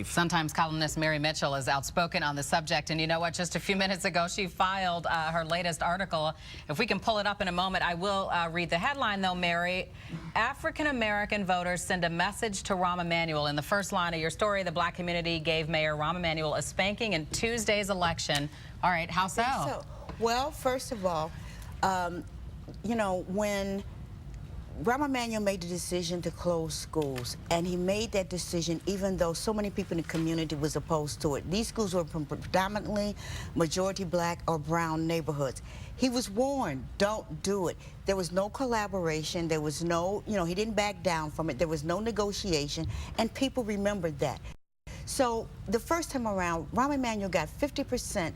Sometimes columnist Mary Mitchell is outspoken on the subject, and you know what? Just a few minutes ago, she filed her latest article. If we can pull it up in a moment, I will read the headline, though, Mary. African-American voters send a message to Rahm Emanuel. In the first line of your story, the black community gave Mayor Rahm Emanuel a spanking in Tuesday's election. All right, how so? Well, first of all, you know, when Rahm Emanuel made the decision to close schools, and he made that decision even though so many people in the community was opposed to it. These schools were from predominantly majority black or brown neighborhoods. He was warned, don't do it. There was no collaboration, there was no, you know, he didn't back down from it, there was no negotiation, and people remembered that. So the first time around, Rahm Emanuel got 50%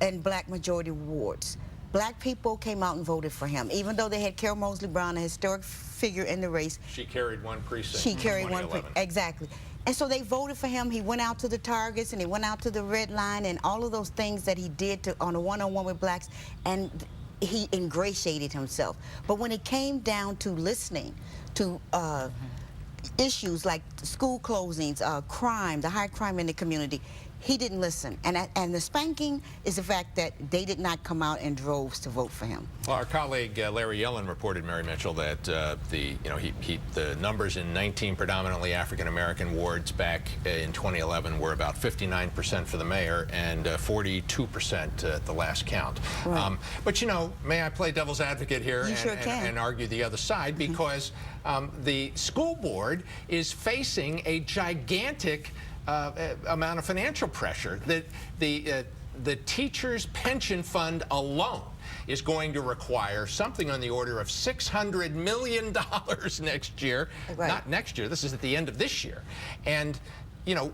in black majority wards. Black people came out and voted for him, even though they had Carol Moseley Brown, a historic figure in the race. She carried one precinct. She carried one precinct, exactly. And so they voted for him. He went out to the targets and he went out to the red line and all of those things that he did on a one-on-one with blacks, and he ingratiated himself. But when it came down to listening to issues like school closings, crime, the high crime in the community, he didn't listen. And the spanking is the fact that they did not come out in droves to vote for him. Well, our colleague Larry Yellen reported, Mary Mitchell, that the numbers in 19 predominantly African-American wards back in 2011 were about 59% for the mayor and 42% at the last count. Right. But you know, may I play devil's advocate here and argue the other side, because the school board is facing a gigantic amount of financial pressure. The teachers' pension fund alone is going to require something on the order of $600 million next year. Right. Not next year, this is at the end of this year. And you know,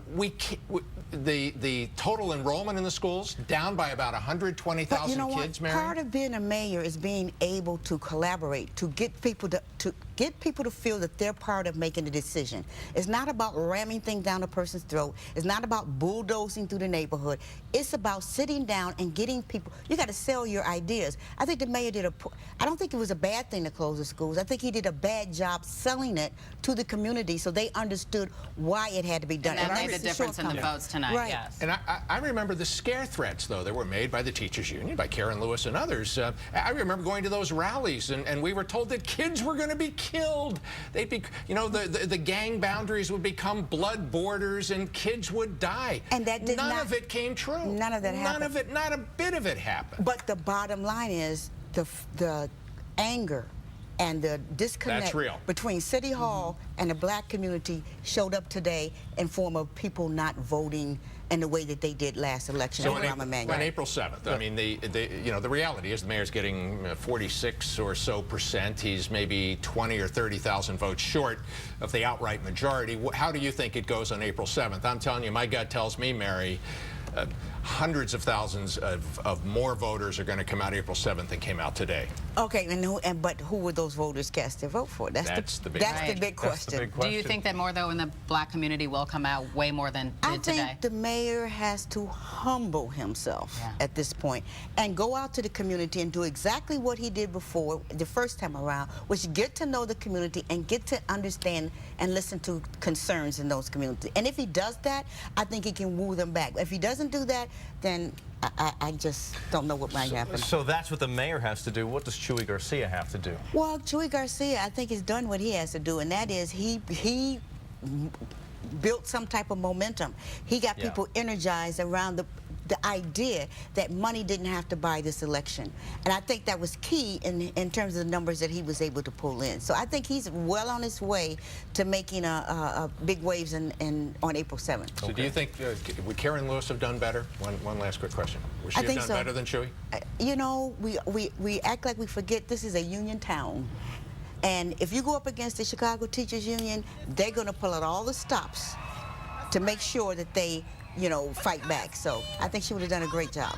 the total enrollment in the schools down by about 120,000 you know kids, what? Mary? Part of being a mayor is being able to collaborate, to get people to feel that they're part of making the decision. It's not about ramming things down a person's throat. It's not about bulldozing through the neighborhood. It's about sitting down and getting people. You got to sell your ideas. I think the mayor did I don't think it was a bad thing to close the schools. I think he did a bad job selling it to the community so they understood why it had to be done. And that made the difference in the votes tonight, right. Yes. And I remember the scare threats, though, that were made by the teachers union, by Karen Lewis and others. I remember going to those rallies, and we were told that kids were going to be killed. They'd be, you know, the gang boundaries would become blood borders, and kids would die. And that did none of it came true. None of that happened. None of it, not a bit of it happened. But the bottom line is the anger and the disconnect between City Hall and the black community showed up today in form of people not voting in the way that they did last election. So on April 7th, I mean, you know, the reality is the mayor's getting 46 or so %. He's maybe 20 or 30,000 votes short of the outright majority. How do you think it goes on April 7th? I'm telling you, my gut tells me, Mary, hundreds of thousands of more voters are going to come out April 7th than came out today. Okay, but who would those voters cast their vote for? That's the big question. Do you think that more, though, in the black community will come out way more than did today? I think the mayor has to humble himself at this point and go out to the community and do exactly what he did before the first time around, which get to know the community and get to understand and listen to concerns in those communities. And if he does that, I think he can woo them back. If he doesn't do that, then I just don't know what might happen. So that's what the mayor has to do. What does Chuy Garcia have to do? Well, Chuy Garcia, I think, has done what he has to do, and that is he built some type of momentum. He got people energized around the idea that money didn't have to buy this election. And I think that was key in terms of the numbers that he was able to pull in. So I think he's well on his way to making big waves on April 7th. So do you think, would Karen Lewis have done better? One last quick question. Would she have done better than Chuy? You know, we act like we forget this is a union town. And if you go up against the Chicago Teachers Union, they're going to pull out all the stops to make sure that they, you know, fight back. So I think she would have done a great job.